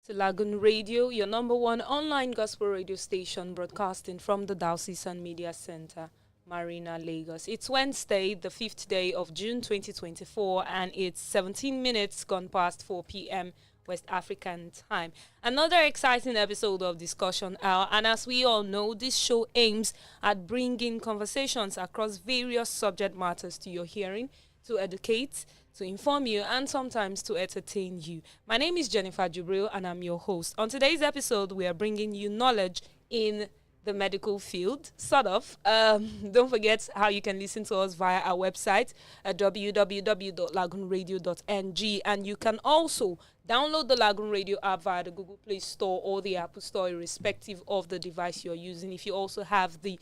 to Lagoon Radio, your number one online gospel radio station broadcasting from the Diocesan Media Center, Marina, Lagos. It's Wednesday, the 5th day of June 2024, and it's 17 minutes gone past 4 p.m. West African time. Another exciting episode of Discussion Hour, and as we all know, this show aims at bringing conversations across various subject matters to your hearing to educate, to inform you, and sometimes to entertain you. My name is Jennifer Gabriel, and I'm your host. On today's episode, we are bringing you knowledge in the medical field, sort of. Don't forget how you can listen to us via our website at www.Lagoonradio.Ng, and you can also download the Lagoon Radio app via the Google Play Store or the Apple Store, irrespective of the device you're using. If you also have the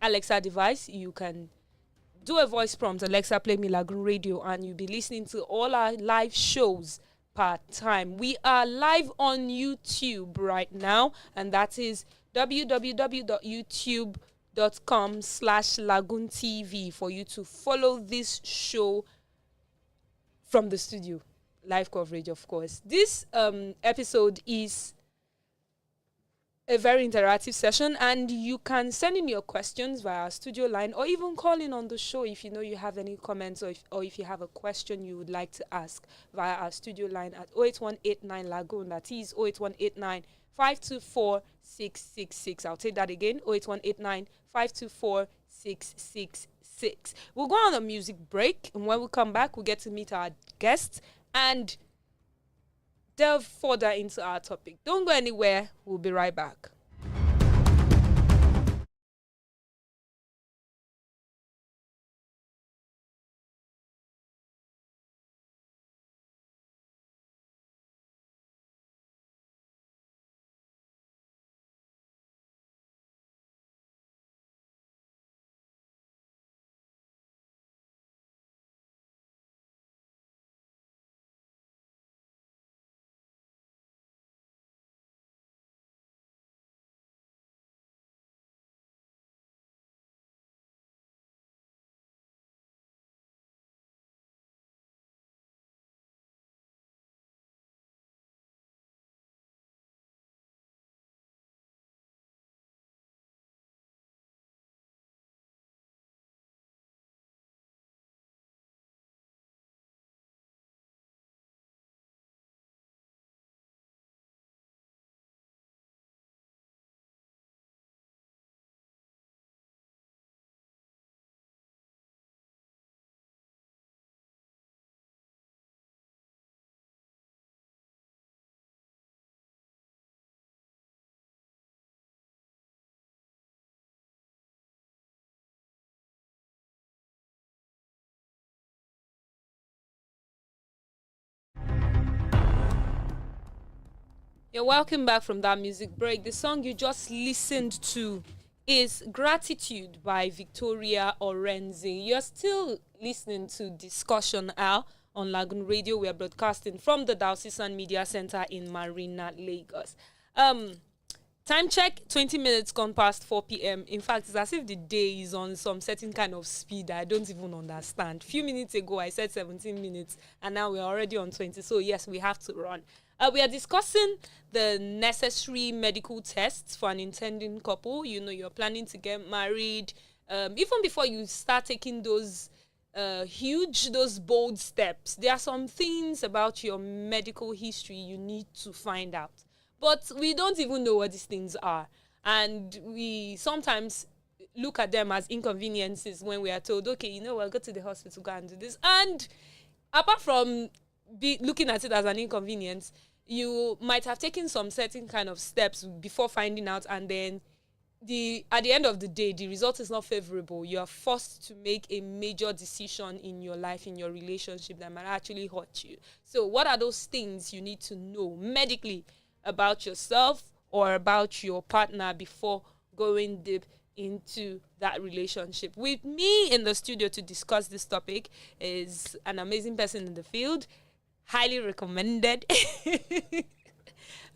Alexa device, you can do a voice prompt, Alexa, play me Lagoon Radio, and you'll be listening to all our live shows part time. We are live on YouTube right now, and that is www.youtube.com/LagoonTV for you to follow this show from the studio. Live coverage, of course. This episode is a very interactive session, and you can send in your questions via our studio line or even call in on the show if you know you have any comments or if you have a question you would like to ask via our studio line at 08189 Lagoon. That is 08189 524 666. I'll take that again, 08189 524 666. We'll go on a music break, and when we come back, we'll get to meet our guests and delve further into our topic. Don't go anywhere. We'll be right back. You're welcome back from that music break. The song you just listened to is Gratitude by Victoria Orenzi. You're still listening to Discussion Hour on Lagoon Radio. We are broadcasting from the Diocesan Media Center in Marina, Lagos. Time check, 20 minutes gone past 4 p.m. In fact, it's as if the day is on some certain kind of speed that I don't even understand. A few minutes ago, I said 17 minutes, and now we're already on 20. So, yes, we have to run. We are discussing the necessary medical tests for an intending couple. You know, you're planning to get married. Even before you start taking those those bold steps, there are some things about your medical history you need to find out. But we don't even know what these things are. And we sometimes look at them as inconveniences when we are told, okay, you know what, go to the hospital, go and do this. And apart from looking at it as an inconvenience, you might have taken some certain kind of steps before finding out, and then at the end of the day, the result is not favorable. You are forced to make a major decision in your life, in your relationship, that might actually hurt you. So what are those things you need to know medically about yourself or about your partner before going deep into that relationship? With me in the studio to discuss this topic is an amazing person in the field, highly recommended.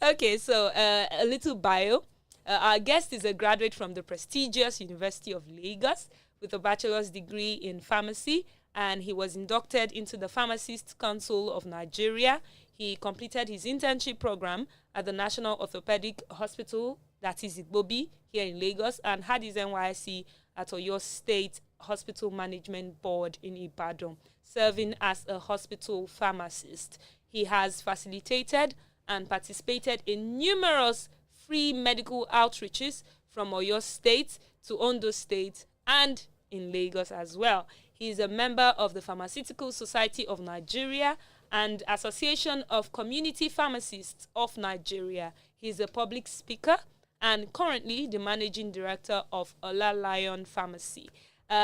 Okay, so a little bio. Our guest is a graduate from the prestigious University of Lagos with a bachelor's degree in pharmacy, and he was inducted into the Pharmacists Council of Nigeria. He completed his internship program at the National Orthopedic Hospital, that is Igbobi, here in Lagos, and had his NYSC at Oyo State Hospital Management Board in Ibadan, serving as a hospital pharmacist. He has facilitated and participated in numerous free medical outreaches from Oyo State to Ondo State and in Lagos as well. He is a member of the Pharmaceutical Society of Nigeria and Association of Community Pharmacists of Nigeria. He is a public speaker and currently the managing director of Ola Lion Pharmacy.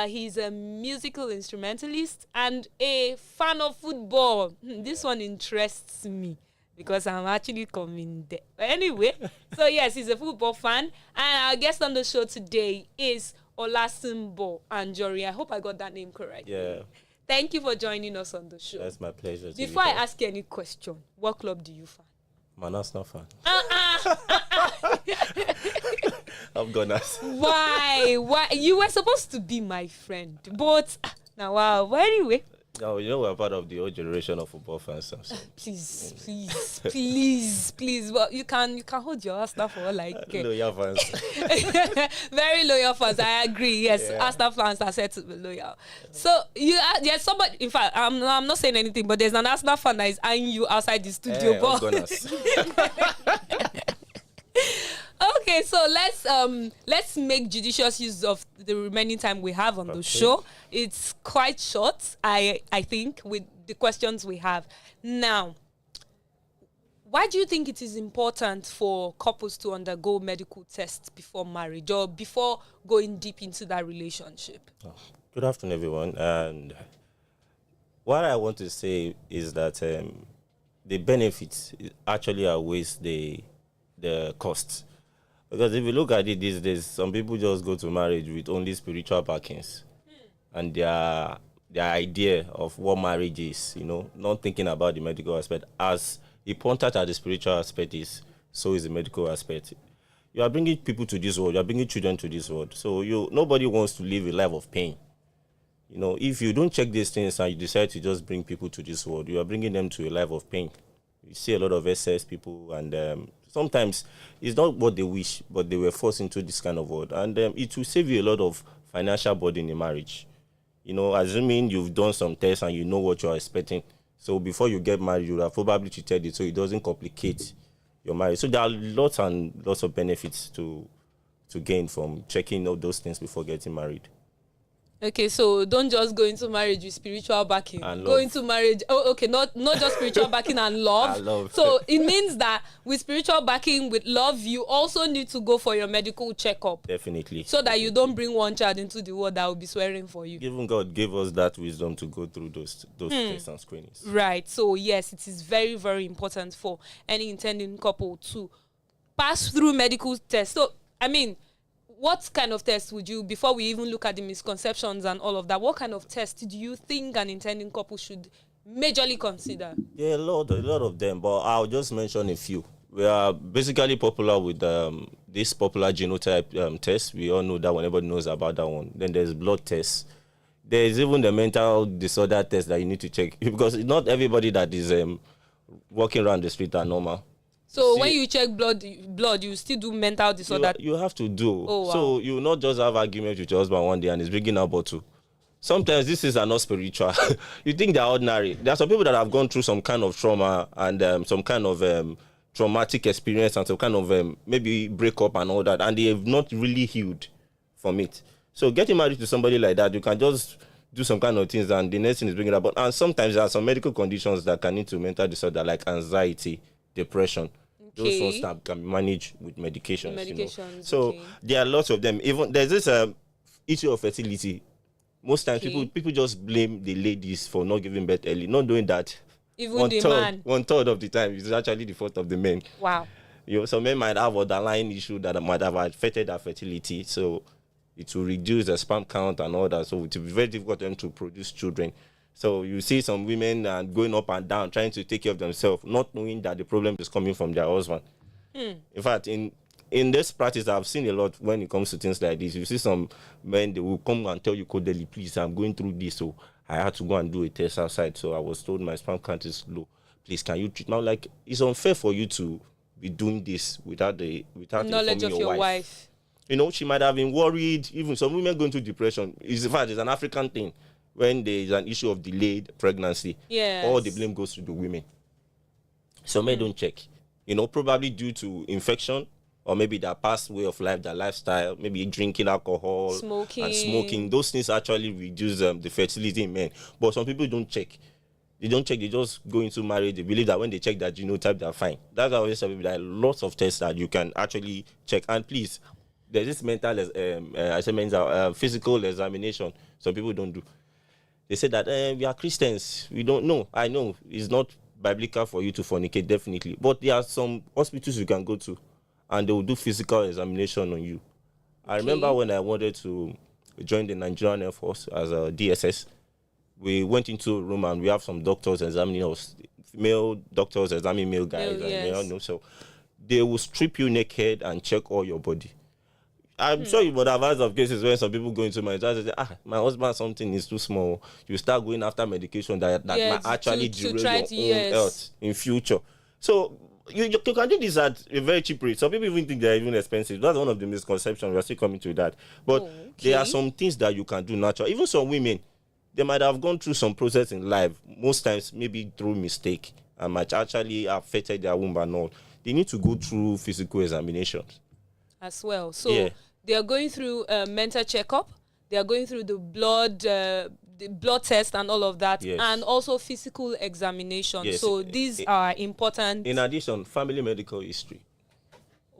He's a musical instrumentalist and a fan of football. This one interests me because I'm actually coming there. But anyway, so yes, he's a football fan. And our guest on the show today is Olasunbo Anjorin. I hope I got that name correct. Yeah. Thank you for joining us on the show. That's my pleasure. Before I ask you any question, what club do you fan? Man, that's not fun. I'm gonna. Why? You were supposed to be my friend, but now wow. But anyway. No, you know we're part of the old generation of football fans. So. Please. Well, you can hold your Arsenal for all I care. Loyal fans. Very loyal fans. I agree. Yes, yeah. Arsenal fans are said to be loyal. So there's somebody. In fact, I'm not saying anything, but there's an Arsenal fan that is eyeing you outside the studio. Okay, so let's make judicious use of the remaining time we have on the show. It's quite short, I think, with the questions we have. Now, why do you think it is important for couples to undergo medical tests before marriage or before going deep into that relationship? Good afternoon, everyone. And what I want to say is that the benefits actually outweighs the costs. Because if you look at it these days, some people just go to marriage with only spiritual backings. And their idea of what marriage is, not thinking about the medical aspect. As important as the spiritual aspect is, so is the medical aspect. You are bringing people to this world. You are bringing children to this world. So nobody wants to live a life of pain. If you don't check these things and you decide to just bring people to this world, you are bringing them to a life of pain. You see a lot of SS people, and sometimes it's not what they wish, but they were forced into this kind of world. And it will save you a lot of financial burden in marriage. Assuming you've done some tests and you know what you're expecting. So before you get married, you have probably treated it so it doesn't complicate your marriage. So there are lots and lots of benefits to gain from checking all those things before getting married. Okay, so don't just go into marriage with spiritual backing. Go into marriage. Oh, okay, not just spiritual backing and love. Love. So it means that with spiritual backing, with love, you also need to go for your medical checkup. Definitely. So that you don't bring one child into the world that will be swearing for you. Even God gave us that wisdom to go through those tests and screenings. Right. So yes, it is very, very important for any intending couple to pass through medical tests. So what kind of test would you, before we even look at the misconceptions and all of that, what kind of test do you think an intending couple should majorly consider? Yeah, a lot of them, but I'll just mention a few. We are basically popular with this popular genotype test. We all know that one. Everybody knows about that one. Then there's blood tests. There's even the mental disorder test that you need to check, because not everybody that is walking around the street are normal. So when you check blood, you still do mental disorder? You have to do. Oh, wow. So you not just have argument with your husband one day and he's bringing out bottle. Sometimes these things are not spiritual. You think they're ordinary. There are some people that have gone through some kind of trauma and some kind of traumatic experience and some kind of maybe breakup and all that, and they have not really healed from it. So getting married to somebody like that, you can just do some kind of things and the next thing is bringing about. And sometimes there are some medical conditions that can lead to mental disorder like anxiety, depression. Those ones that can be managed with medications. So there are lots of them. Even there's this issue of fertility. Most times people just blame the ladies for not giving birth early. Not doing that. Even the man. 1/3 of the time it's actually the fault of the men. Wow. Some men might have underlying issue that might have affected their fertility. So it will reduce the sperm count and all that. So it will be very difficult for them to produce children. So you see some women going up and down, trying to take care of themselves, not knowing that the problem is coming from their husband. In fact, in this practice, I've seen a lot when it comes to things like this. You see some men, they will come and tell you, Kodeli, please, I'm going through this, so I had to go and do a test outside. So I was told my sperm count is low. please, can you treat me? I'm like, it's unfair for you to be doing this without knowledge informing of your wife. She might have been worried. Even some women go into depression. In fact, it's an African thing. When there is an issue of delayed pregnancy, all the blame goes to the women. So men don't check. Probably due to infection, or maybe their past way of life, their lifestyle, maybe drinking alcohol, and smoking. Those things actually reduce the fertility in men. But some people don't check. They don't check. They just go into marriage. They believe that when they check that genotype, they're fine. That's why I always tell people that lots of tests that you can actually check. And please, there's this physical examination some people don't do. They say that we are Christians. We don't know. I know it's not biblical for you to fornicate, definitely. But there are some hospitals you can go to, and they will do physical examination on you. I remember when I wanted to join the Nigerian Air Force as a DSS, we went into a room and we have some doctors examining us, male doctors examining male guys. So they will strip you naked and check all your body. I'm sure you would have heard of cases where some people go into my house and say, my husband, something is too small. You start going after medication that might actually derail your own health in future. So you can do this at a very cheap rate. Some people even think they're even expensive. That's one of the misconceptions. We're still coming to that. But there are some things that you can do naturally. Even some women, they might have gone through some process in life, most times maybe through mistake, and might actually affected their womb and all. They need to go through physical examinations as well. So they are going through a mental checkup. They are going through the blood test and all of that, and also physical examination. Yes. So these are important. In addition, family medical history.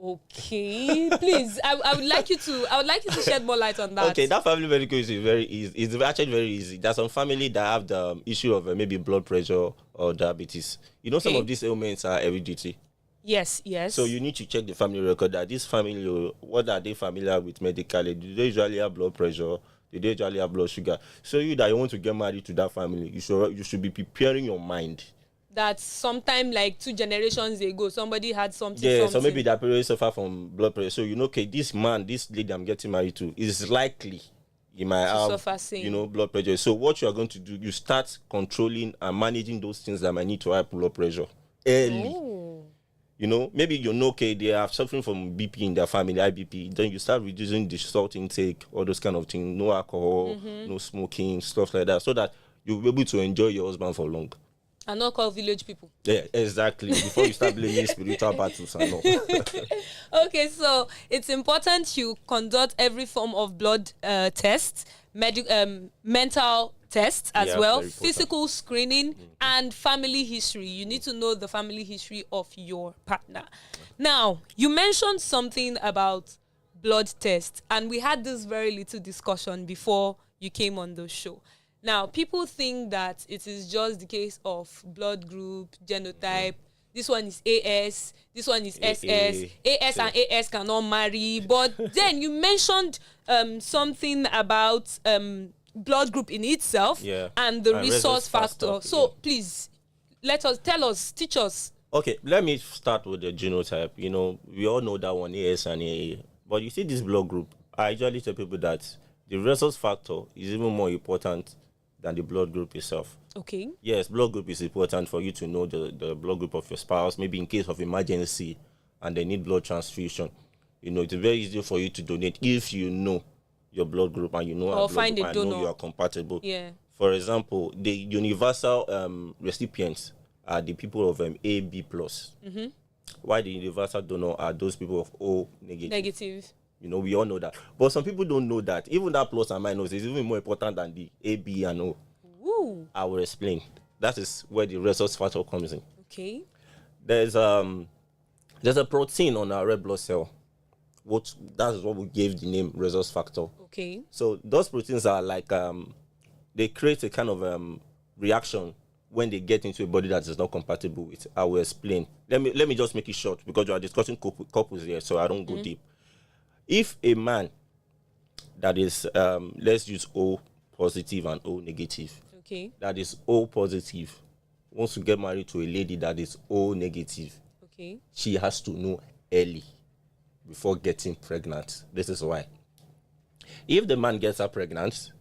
Okay, please. I would like you to shed more light on that. Okay, that family medical history is very easy. It's actually very easy. There's some family that have the issue of maybe blood pressure or diabetes. Some of these ailments are hereditary. Yes. So you need to check the family record that this family, what are they familiar with medically? Do they usually have blood pressure? Do they usually have blood sugar? So you want to get married to that family, you should be preparing your mind. That sometime like 2 generations ago, somebody had something. Yeah, so maybe their parents suffer from blood pressure. So okay, this lady I'm getting married to is likely you might have blood pressure. So what you are going to do, you start controlling and managing those things that might need to have blood pressure early. Maybe okay, they are suffering from BP in their family, high BP. Then you start reducing the salt intake, all those kind of things, no alcohol, no smoking, stuff like that, so that you'll be able to enjoy your husband for long. And not call village people. Yeah, exactly. Before you start blaming spiritual battles and all. Okay, so it's important you conduct every form of blood tests, mental tests as well, physical screening, and family history. You need to know the family history of your partner. Now, you mentioned something about blood tests, and we had this very little discussion before you came on the show. Now, people think that it is just the case of blood group, genotype. This one is AS, this one is SS. AS and AS cannot marry. But then you mentioned something about blood group in itself and the resource factor. So please, teach us. Okay, let me start with the genotype. We all know that one, AS and AA. But you see this blood group, I usually tell people that the resource factor is even more important than the blood group itself. Okay. Yes, blood group is important for you to know the blood group of your spouse, maybe in case of emergency and they need blood transfusion. It's very easy for you to donate if you know your blood group and you know or find group a and donor. Know you are compatible. Yeah. For example, the universal recipients are the people of AB+. While the universal donor are those people of O negative. We all know that. But some people don't know that. Even that plus and minus is even more important than the A, B, and O. Woo. I will explain. That is where the resource factor comes in. Okay. There's a protein on our red blood cell. That is what we gave the name resource factor. Okay. So those proteins are like they create a kind of reaction when they get into a body that is not compatible with. I will explain. Let me just make it short because you are discussing couples here, so I don't go deep. If a man that is, let's use O positive and O negative. Okay. That is O positive wants to get married to a lady that is O negative. Okay. She has to know early before getting pregnant. This is why. If the man gets her pregnant,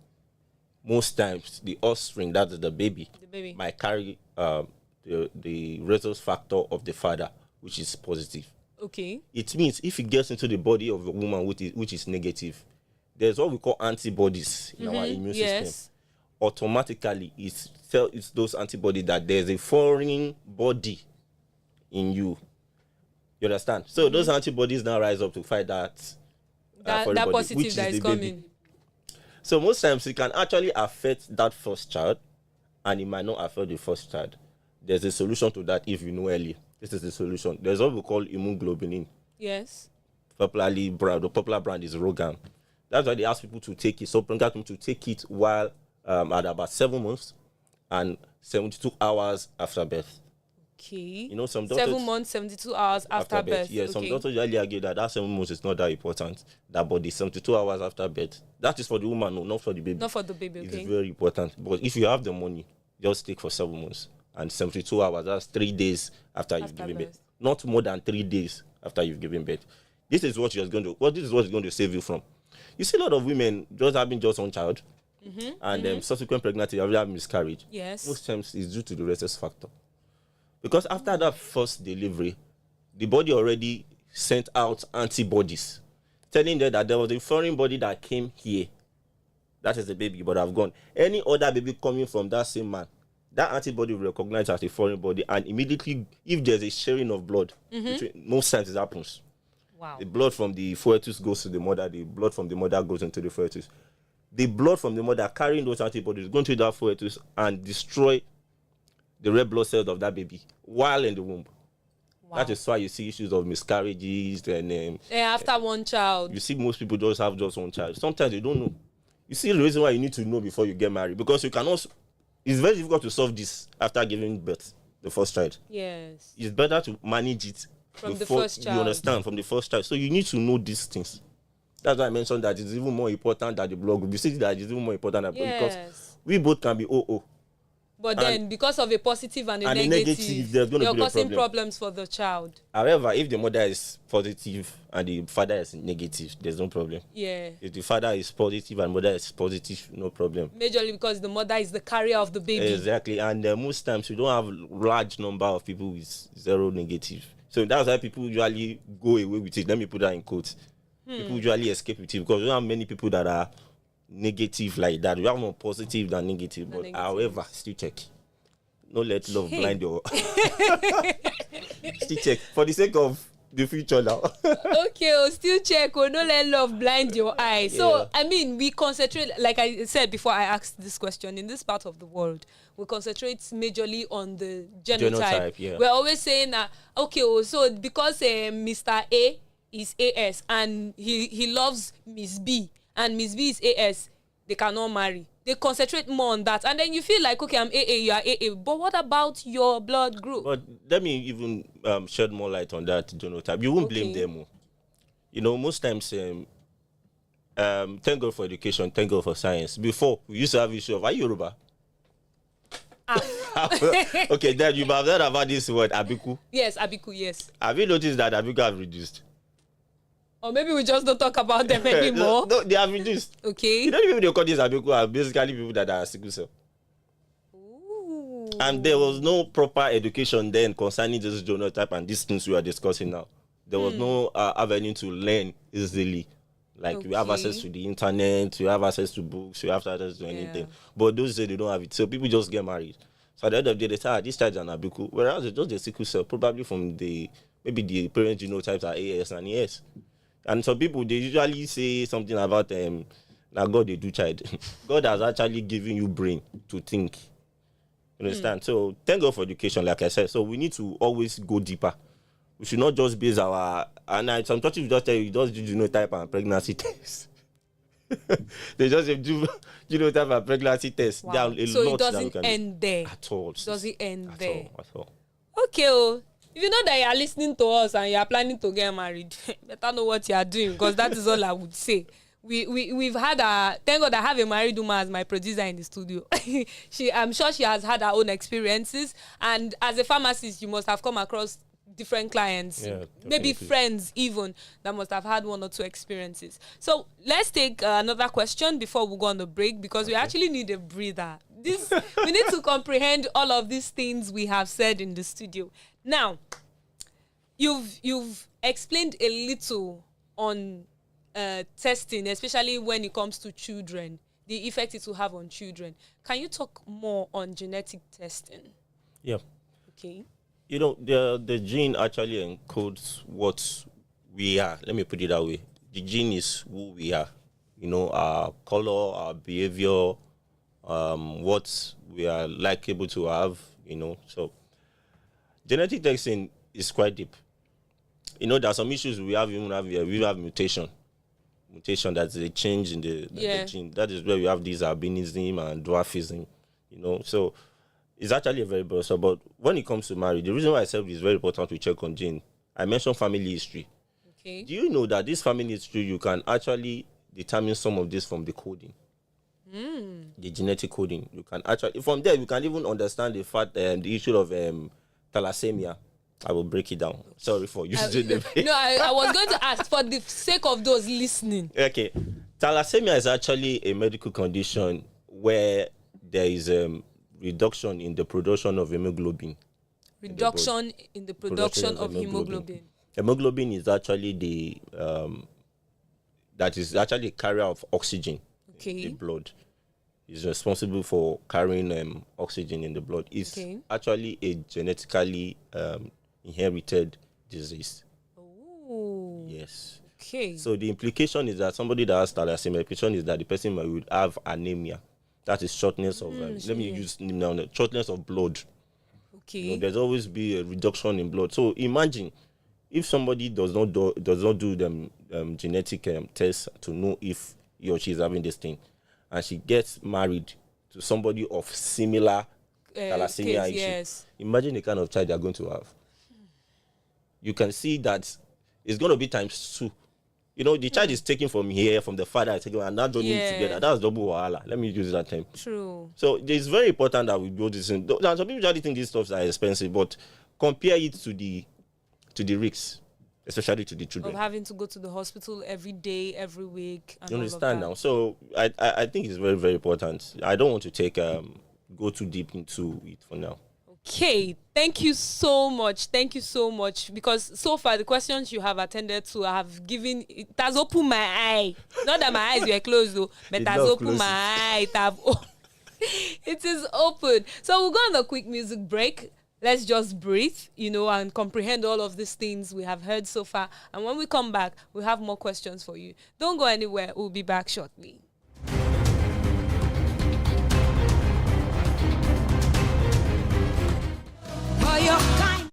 most times the offspring, that is the baby, might carry the the resource factor of the father, which is positive. Okay. It means if it gets into the body of a woman which is negative, there's what we call antibodies in our immune system. Automatically, it's those antibodies that there's a foreign body in you. You understand? So those antibodies now rise up to fight that that positive that is coming. So most times it can actually affect that first child, and it might not affect the first child. There's a solution to that if you know early. This is the solution. There's what we call immunoglobulin. Yes. The popular brand is Rogan. That's why they ask people to take it. So get them to take it while at about 7 months and 72 hours after birth. Okay. You know, some doctors 7 months, 72 hours after birth. Yeah, some doctors usually argue that 7 months is not that important. That body 72 hours after birth. That is for the woman, no, not for the baby. Not for the baby. Okay. It's very important. But if you have the money, just take for 7 months and 72 hours. That's 3 days after you've given birth. Not more than 3 days after you've given birth. This is what you're going to. This is what's going to save you from. You see a lot of women having just one child, and subsequent pregnancy have miscarriage. Yes. Most times it's due to the rhesus factor. Because after that first delivery, the body already sent out antibodies telling them that there was a foreign body that came here. That is the baby, but I've gone. Any other baby coming from that same man, that antibody will recognize as a foreign body, and immediately, if there's a sharing of blood, most times it happens. Wow. The blood from the fetus goes to the mother, the blood from the mother goes into the fetus. The blood from the mother carrying those antibodies going to that fetus and destroy the red blood cells of that baby while in the womb. Wow. That is why you see issues of miscarriages and after one child. You see most people just have just one child. Sometimes you don't know. You see the reason why you need to know before you get married, because you cannot. It's very difficult to solve this after giving birth, the first child. Yes. It's better to manage it from the first child. You understand, from the first child. So you need to know these things. That's why I mentioned that it's even more important than the blood group. You see that it's even more important than because we both can be OO. But then, because of a positive and a negative, there's going to you're be a causing problem. problems for the child. However, if the mother is positive and the father is negative, there's no problem. Yeah. If the father is positive and mother is positive, no problem. Majorly because the mother is the carrier of the baby. Exactly. And most times, you don't have a large number of people with zero negative. So that's why people usually go away with it. Let me put that in quotes. People usually escape with it because we don't have many people that are negative like that. We have more positive than negative. But however, still check. No let love blind your still check for the sake of the future now. Okay, still check. No let love blind your eyes. Yeah. So I mean, we concentrate, like I said before I asked this question, in this part of the world we concentrate majorly on the genotype. Yeah. We're always saying that so because Mr. A is AS and he loves Miss B and Miss B is AS, they cannot marry. They concentrate more on that, and then you feel like, okay, I'm AA, you are AA, but what about your blood group? But let me even shed more light on that genotype. You won't blame them. You know, most times, thank God for education, thank God for science. Before, we used to have issue of, are you Yoruba? Okay, then you have heard about this word, Abiku. Yes, Abiku, yes. Have you noticed that Abiku have reduced? Or maybe we just don't talk about them anymore. No, they have reduced. Okay. You know the people they call these Abiku are basically people that are sickle cell. Ooh. And there was no proper education then concerning this genotype and these things we are discussing now. There was no avenue to learn easily. Like we have access to the internet, we have access to books, we have access to anything. But those days they don't have it. So people just get married. So at the end of the day, they say, this child is an Abiku. Whereas it's just a sickle cell, probably from maybe the parent genotypes are AS and ES. And some people, they usually say something about now God they do child. God has actually given you brain to think. You understand? So thank God for education, like I said. So we need to always go deeper. We should not just base some churches just tell you just do genotype and pregnancy test. They just do genotype and pregnancy test. Wow. So it doesn't end there. At all. It doesn't end there. At all. Okay. If you know that you are listening to us and you are planning to get married, better know what you are doing, because that is all I would say. We've had thank God I have a married woman as my producer in the studio. I'm sure she has had her own experiences, and as a pharmacist you must have come across different clients, Yeah, maybe definitely. friends even, that must have had one or two experiences. So let's take another question before we go on the break, because we Okay. actually need a breather. This we need to comprehend all of these things we have said in the studio. Now, you've explained a little on testing, especially when it comes to children, the effect it will have on children. Can you talk more on genetic testing? Yeah. Okay. You know, the gene actually encodes what we are. Let me put it that way. The gene is who we are. You know, our color, our behavior, what we are likable to have. You know, so genetic testing is quite deep. You know, there are some issues we have. Even have here. We have mutation, that's a change in the Yeah. gene. That is where we have these albinism and dwarfism. You know, so it's actually a very broad. So, but when it comes to marriage, the reason why I said it's very important to check on gene, I mentioned family history. Okay. Do you know that this family history, you can actually determine some of this from the coding, the genetic coding? You can actually, from there, you can even understand the fact, the issue of thalassemia. I will break it down. Sorry for using the. No, I was going to ask for the sake of those listening. Okay, thalassemia is actually a medical condition where there is reduction in the production of hemoglobin. Reduction in the production of hemoglobin. Hemoglobin is actually that is actually a carrier of oxygen in the Okay. blood. Is responsible for carrying oxygen in the blood. It's Okay. actually a genetically inherited disease. Oh. Yes. Okay. So the implication is that somebody that has thalassemia, the implication is that the person would have anemia. That is shortness of let me yeah. use now shortness of blood. Okay. You know, there's always be a reduction in blood. So imagine if somebody does not do them genetic tests to know if he or she is having this thing, and she gets married to somebody of similar thalassemia case, issue. yes. Imagine the kind of child they're going to have. You can see that it's going to be times two. You know, the child is taken from here, from the father, and now joining together. Yeah. That's double wahala. Let me use that term. True. So it's very important that we do this. Some people usually think these stuffs are expensive, but compare it to the risks, especially to the Of children. having to go to the hospital every day, every week, and You all of understand that. now? So I think it's very, very important. I don't want to go too deep into it for now. Okay, thank you so much. Thank you so much, because so far the questions you have attended to have given, it has opened my eye. Not that my eyes were closed though, but it It has love opened my closes. eye. It is open. So we'll go on a quick music break. Let's just breathe, and comprehend all of these things we have heard so far. And when we come back, we'll have more questions for you. Don't go anywhere. We'll be back shortly. For your kind.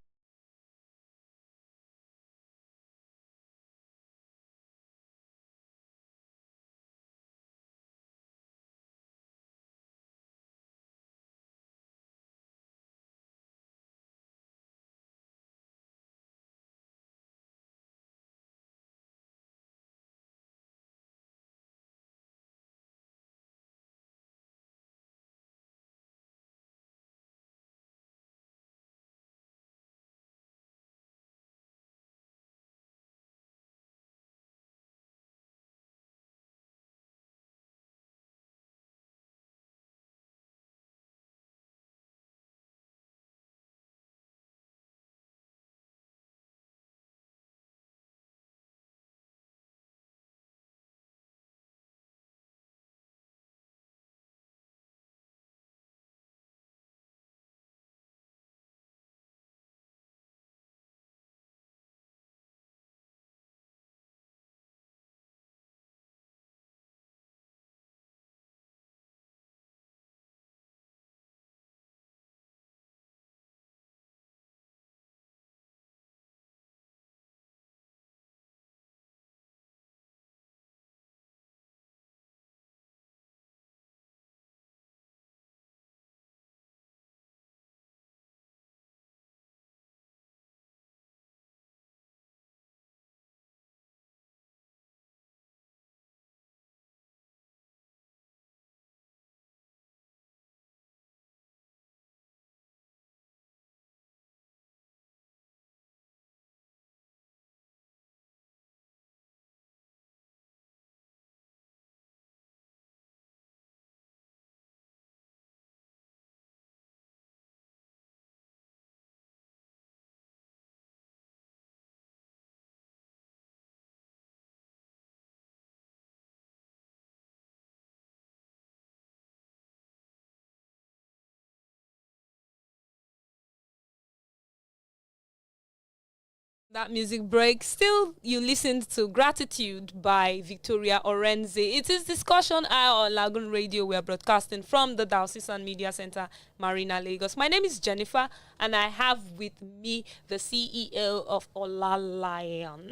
That music break. Still, you listened to Gratitude by Victoria Orenze. It is Discussion Hour on Lagoon Radio. We are broadcasting from the Diocesan Media Center, Marina, Lagos. My name is Jennifer, and I have with me the CEO of Ola Lion,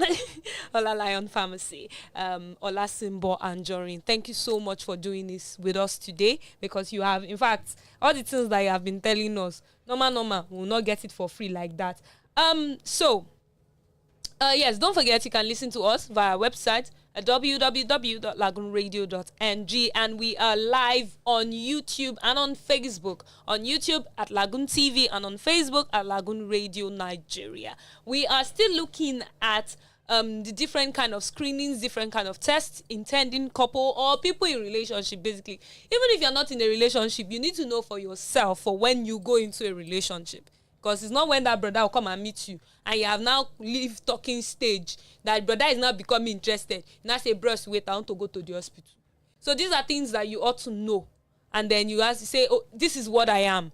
Ola Lion Pharmacy, Ola Simbo Anjorin. Thank you so much for doing this with us today, because you have, in fact, all the things that you have been telling us, normal, we will not get it for free like that. Yes, don't forget you can listen to us via our website at www.LagoonRadio.Ng, and we are live on YouTube and on Facebook. On YouTube at LagoonTV and on Facebook at Lagoon Radio Nigeria. We are still looking at the different kind of screenings, different kind of tests, intending couple or people in relationship, basically. Even if you're not in a relationship, you need to know for yourself for when you go into a relationship. Because it's not when that brother will come and meet you and you have now leave talking stage that brother is now becoming interested. Now say, bros, wait, I want to go to the hospital. So these are things that you ought to know. And then you have to say, oh, this is what I am.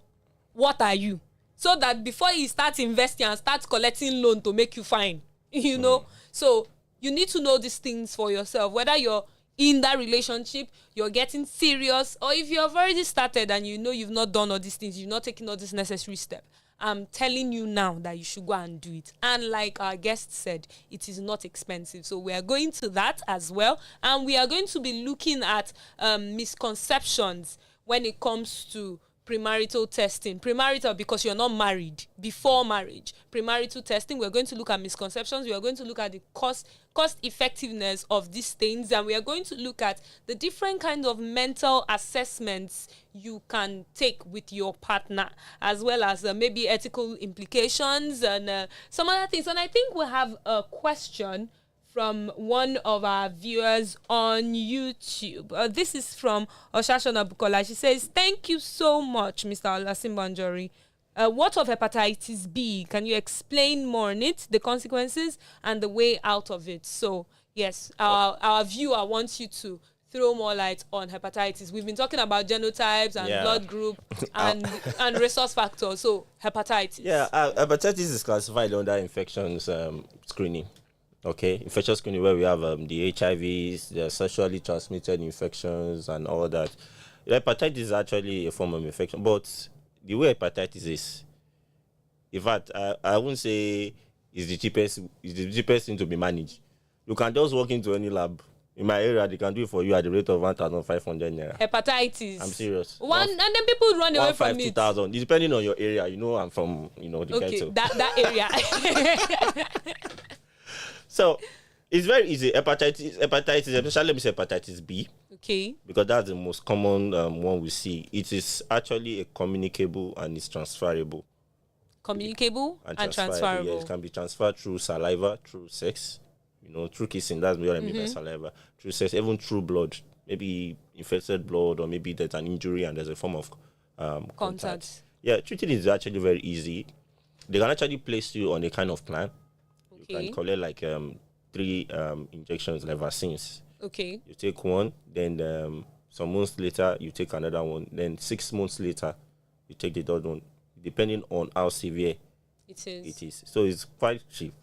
What are you? So that before you start investing and start collecting loan to make you fine, you know. So you need to know these things for yourself, whether you're in that relationship, you're getting serious, or if you've already started and you know you've not done all these things, you've not taken all this necessary step. I'm telling you now that you should go and do it. And like our guest said, it is not expensive. So we are going to that as well. And we are going to be looking at misconceptions when it comes to premarital testing. Premarital, because you're not married, before marriage. Premarital testing, we're going to look at misconceptions. We are going to look at the cost effectiveness of these things, and we are going to look at the different kinds of mental assessments you can take with your partner, as well as maybe ethical implications and some other things. And I think we have a question from one of our viewers on YouTube. This is from Oshashona Bukola. She says, thank you so much, Mr. Olasimbanjori. What of hepatitis B? Can you explain more on it, the consequences, and the way out of it? So, yes, our viewer wants you to throw more light on hepatitis. We've been talking about genotypes and blood group and resource factors. So, hepatitis. Yeah, hepatitis is classified under infections screening. Okay, infection screening, where we have the HIVs, the sexually transmitted infections, and all that. Hepatitis is actually a form of infection, but the way hepatitis is, in fact, I wouldn't say is the cheapest thing to be managed. You can just walk into any lab in my area; they can do it for you at the rate of 1,500 naira. Hepatitis. I'm serious. And then people run away from it. 2,000. Depending on your area, I'm from the ghetto. that area. So it's very easy. Hepatitis, especially let me say hepatitis B. Okay. Because that's the most common one we see. It is actually a communicable and it's transferable. Communicable and transferable. Yeah, it can be transferred through saliva, through sex, through kissing. That's what I mean by saliva. Through sex, even through blood. Maybe infected blood, or maybe there's an injury and there's a form of contact. Yeah, treating is actually very easy. They can actually place you on a kind of plan. You can collect like 3 injections, like vaccines. Okay. You take one, then some months later you take another one. Then 6 months later you take the third one, depending on how severe it is. So it's quite cheap.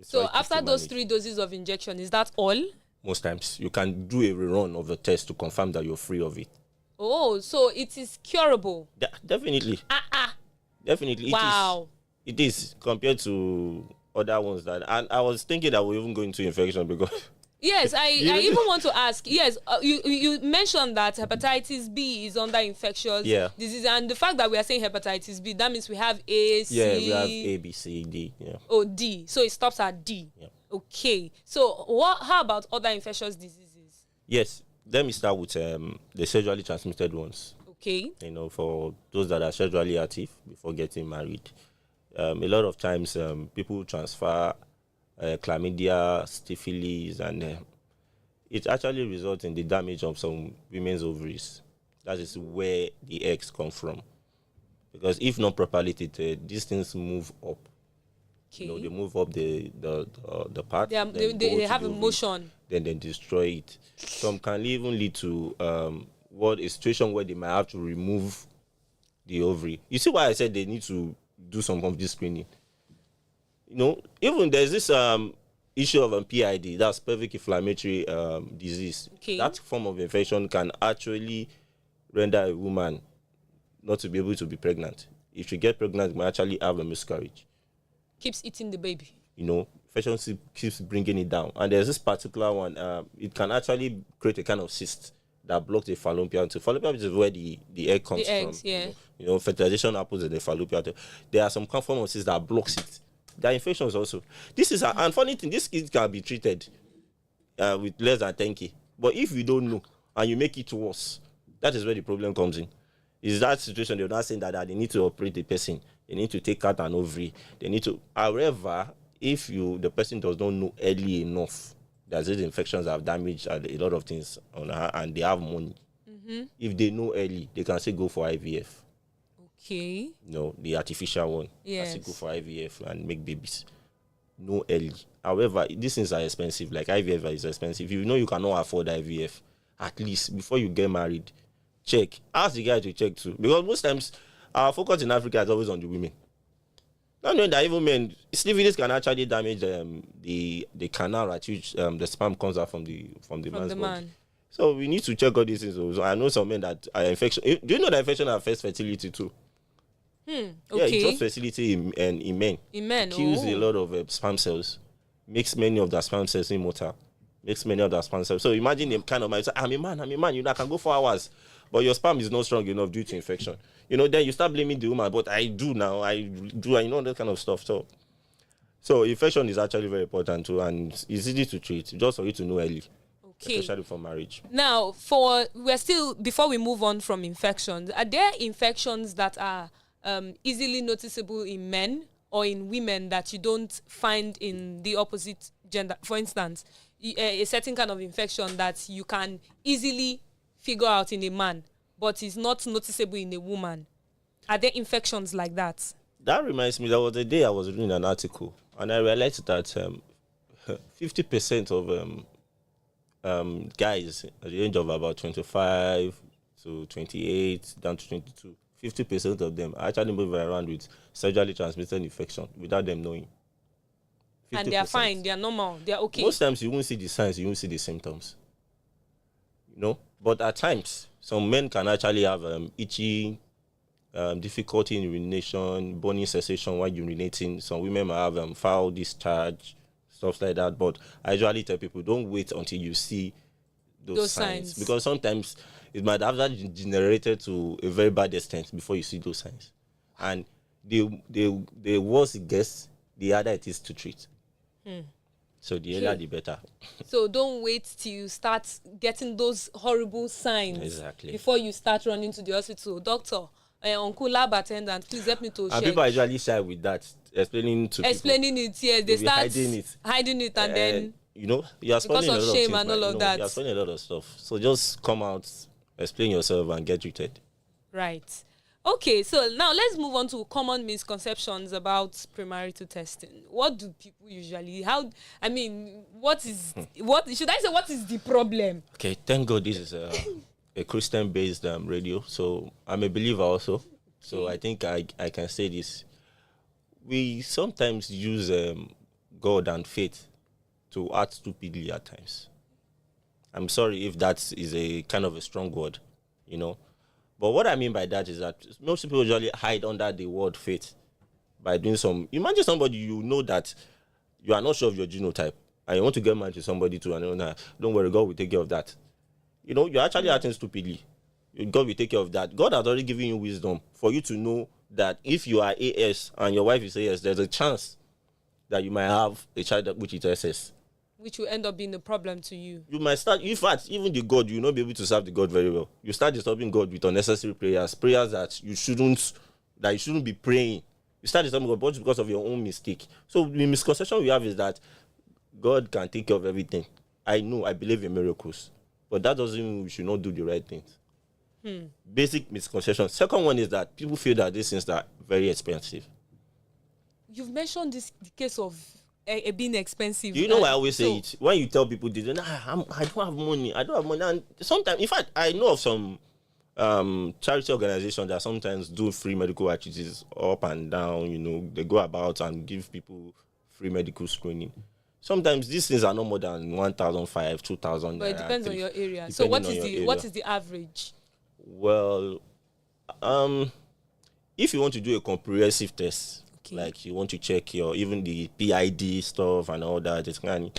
So after those 3 doses of injection, is that all? Most times you can do a rerun of the test to confirm that you're free of it. Oh, so it is curable. Definitely. Definitely. Wow. It is compared to other ones and I was thinking that we're even going to infection because yes, I even want to ask. Yes, you mentioned that hepatitis B is under infectious disease, and the fact that we are saying hepatitis B, that means we have A, C. Yeah, we have A, B, C, D. Yeah. Oh, D. So it stops at D. Yeah. Okay. So how about other infectious diseases? Yes, let me start with the sexually transmitted ones. Okay. For those that are sexually active before getting married. A lot of times people transfer chlamydia, syphilis, and it actually results in the damage of some women's ovaries. That is where the eggs come from. Because if not properly treated, these things move up. Okay. They move up the part. They have a motion. Then they destroy it. Some can even lead to a situation where they might have to remove the ovary. You see why I said they need to do some of this screening? Even there's this issue of PID, that's pelvic inflammatory disease. Okay. That form of infection can actually render a woman not to be able to be pregnant. If she get pregnant, may actually have a miscarriage. Keeps eating the baby. Infection keeps bringing it down. And there's this particular one, it can actually create a kind of cyst that blocks the fallopian tube. Fallopian tube is where the egg comes The eggs, from. yeah. Fertilization happens in the fallopian tube. There are some form of cyst that blocks it. There are infections also. This is and funny thing, this kid can be treated with less than 10K. But if you don't know and you make it worse, that is where the problem comes in. Is that situation they're not saying that they need to operate the person, they need to take out an ovary, they need to. However, if the person does not know early enough, there's these infections that have damaged a lot of things on her, and they have money. Mm-hmm. If they know early, they can say go for IVF. Okay. The artificial one. Yes. Can say go for IVF and make babies. No early. However, these things are expensive. Like IVF is expensive. If you know you cannot afford IVF, at least before you get married, check. Ask the guy to check too. Because most times our focus in Africa is always on the women. Not knowing that even men, syphilis can actually damage the canal at which the sperm comes out from the man's body. So we need to check all these things. So I know some men that are infection. Do you know that infection affects fertility too? Okay. Yeah, it drops fertility in men. In men, Kills a lot of sperm cells. Makes many of the sperm cells immortal. Makes many of the sperm cells. So imagine the kind of man. I'm a man. I can go for hours, but your sperm is not strong enough due to infection. Then you start blaming the woman. But I do now. That kind of stuff. So infection is actually very important too, and it's easy to treat. Just for you to know early. Okay. Especially for marriage. Now, before we move on from infections, are there infections that are easily noticeable in men or in women that you don't find in the opposite gender? For instance, a certain kind of infection that you can easily figure out in a man, but is not noticeable in a woman. Are there infections like that? That reminds me, there was a day I was reading an article, and I realized that 50% of guys at the age of about 25 to 28, down to 22, 50% of them are actually moving around with sexually transmitted infection without them knowing. 50%. And they are fine, they are normal, they are okay. Most times you won't see the signs, you won't see the symptoms. But at times, some men can actually have itching, difficulty in urination, burning sensation while urinating. Some women might have foul discharge, stuff like that. But I usually tell people, don't wait until you see those signs. Because sometimes it might have degenerated to a very bad extent before you see those signs. And the worse it gets, the harder it is to treat. So the earlier the better. So don't wait till you start getting those horrible signs before you start running to the hospital. Doctor, uncle lab attendant, please help me to check. And people are usually shy with that, explaining it, yes. They start hiding it and then you are spending a lot of shame things, and all of that. You are spending a lot of stuff. So just come out, explain yourself, and get treated. Right. Okay, so now let's move on to common misconceptions about premarital testing. What do people usually? What is the problem? Okay, thank God this is a Christian-based radio. So I'm a believer also. So I think I can say this. We sometimes use God and faith to act stupidly at times. I'm sorry if that is a kind of a strong word, But what I mean by that is that most people usually hide under the word faith by doing imagine somebody that you are not sure of your genotype and you want to get married to somebody too, and don't worry, God will take care of that. You're actually acting stupidly. God will take care of that. God has already given you wisdom for you to know that if you are AS and your wife is AS, there's a chance that you might have a child which is SS. Which will end up being a problem to you. You might start, in fact, even the God, you will not be able to serve the God very well. You start disturbing God with unnecessary prayers that you shouldn't be praying. You start disturbing God because of your own mistake. So the misconception we have is that God can take care of everything. I believe in miracles, but that doesn't mean we should not do the right things. Basic misconception. Second one is that people feel that these things are very expensive. You've mentioned the case of being expensive. Do you know why I always say it? When you tell people this, I don't have money. And sometimes, in fact, I know of some charity organizations that sometimes do free medical activities up and down. They go about and give people free medical screening. Sometimes these things are no more than 1,500, 2,000. But it depends on your area. So what is the average? Well, if you want to do a comprehensive test, like you want to check even the PID stuff and all that, it's kind of,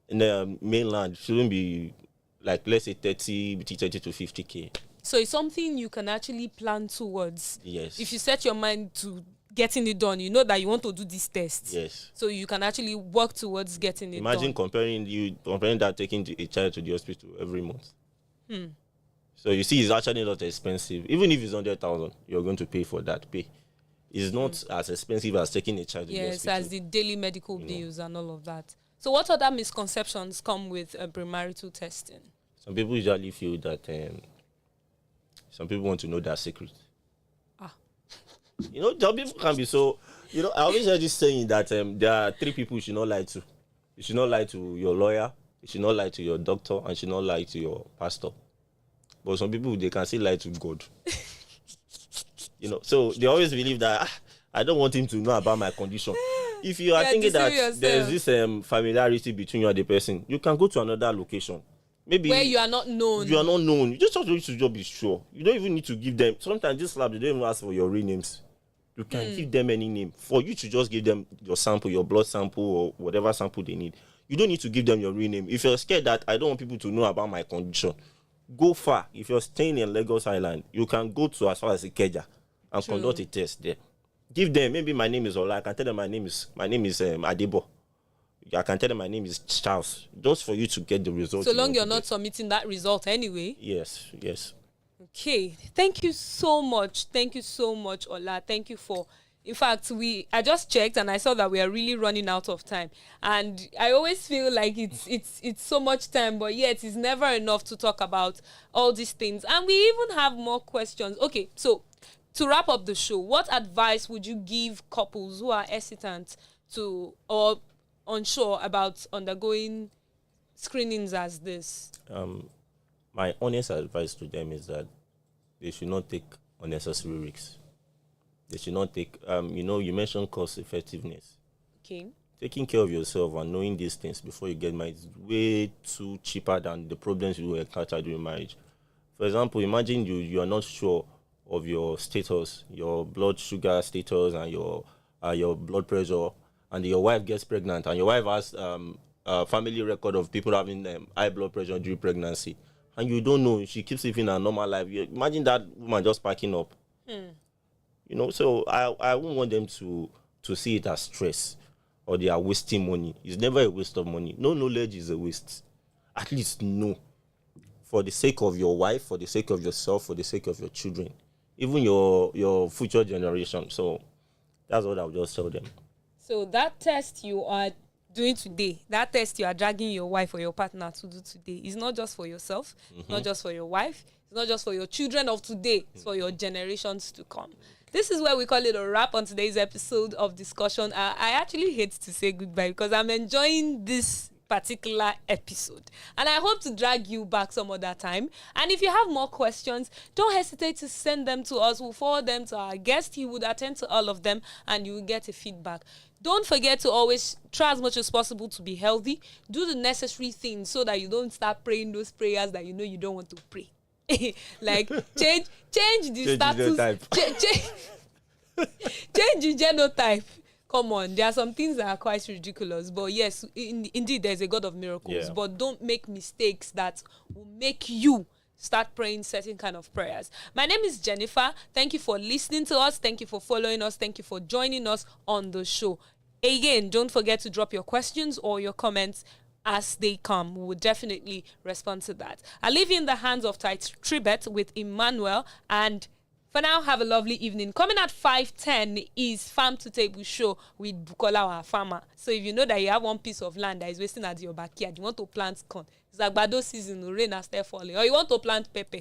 in the mainland, it shouldn't be like, let's say 30 to 50K. So it's something you can actually plan towards. Yes. If you set your mind to getting it done, you know that you want to do this test. Yes. So you can actually work towards getting it done. Imagine comparing that taking a child to the hospital every month. So you see, it's actually not expensive. Even if it's 100,000, you're going to pay for that pay. It's not as expensive as taking a child to the hospital. Yes, as the daily medical bills and all of that. So what other misconceptions come with premarital testing? Some people usually feel that some people want to know their secret. Some people can be so. I always hear this saying that there are 3 people you should not lie to. You should not lie to your lawyer, you should not lie to your doctor, and you should not lie to your pastor. But some people, they can still lie to God. So they always believe that I don't want him to know about my condition. If you are thinking that there's this familiarity between you and the person, you can go to another location. Maybe where you are not known. You are not known. You just need to be sure. You don't even need to give them. Sometimes this lab, they don't even ask for your real names. You can give them any name. For you to just give them your sample, your blood sample, or whatever sample they need. You don't need to give them your real name. If you're scared that I don't want people to know about my condition, go far. If you're staying in Lagos Island, you can go to as far as Ikeja and conduct a test there. Give them, maybe my name is Ola. I can tell them my name is Adebo. I can tell them my name is Charles. Just for you to get the result. So long you're not submitting that result anyway. Yes. Okay. Thank you so much. Ola. Thank you for. In fact, I just checked and I saw that we are really running out of time. And I always feel like it's so much time, but yet it's never enough to talk about all these things. And we even have more questions. Okay, so to wrap up the show, what advice would you give couples who are hesitant to or unsure about undergoing screenings as this? My honest advice to them is that they should not take unnecessary risks. They should not take, you mentioned cost effectiveness. Okay. Taking care of yourself and knowing these things before you get married is way too cheaper than the problems you will encounter during marriage. For example, imagine you are not sure of your status, your blood sugar status, and your blood pressure, and your wife gets pregnant, and your wife has a family record of people having high blood pressure during pregnancy, and you don't know, she keeps living a normal life. Imagine that woman just packing up. So I wouldn't want them to see it as stress or they are wasting money. It's never a waste of money. No knowledge is a waste. At least know. For the sake of your wife, for the sake of yourself, for the sake of your children, even your future generation. So that's what I would just tell them. So that test you are doing today, that test you are dragging your wife or your partner to do today, is not just for yourself, not just for your wife, it's not just for your children of today, it's for your generations to come. This is where we call it a wrap on today's episode of discussion. I actually hate to say goodbye because I'm enjoying this particular episode, and I hope to drag you back some other time. And if you have more questions, don't hesitate to send them to us. We'll forward them to our guest. He would attend to all of them and you will get a feedback. Don't forget to always try as much as possible to be healthy. Do the necessary things so that you don't start praying those prayers that you know you don't want to pray. Like change the status, change the genotype. Come on, there are some things that are quite ridiculous, but yes, indeed, there's a God of miracles. Yeah. But don't make mistakes that will make you start praying certain kind of prayers. My name is Jennifer. Thank you for listening to us. Thank you for following us. Thank you for joining us on the show. Again, don't forget to drop your questions or your comments as they come. We will definitely respond to that. I leave you in the hands of Tribet with Emmanuel, and for now, have a lovely evening. Coming at 5:10 is Farm to Table show with Bukola, our farmer. So if you know that you have one piece of land that is wasting at your backyard, you want to plant corn, it's Agbado season, rain has started falling, or you want to plant pepper,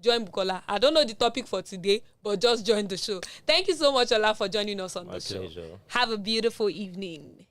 join Bukola. I don't know the topic for today, but just join the show. Thank you so much, Ola, for joining us on the show. Have a beautiful evening.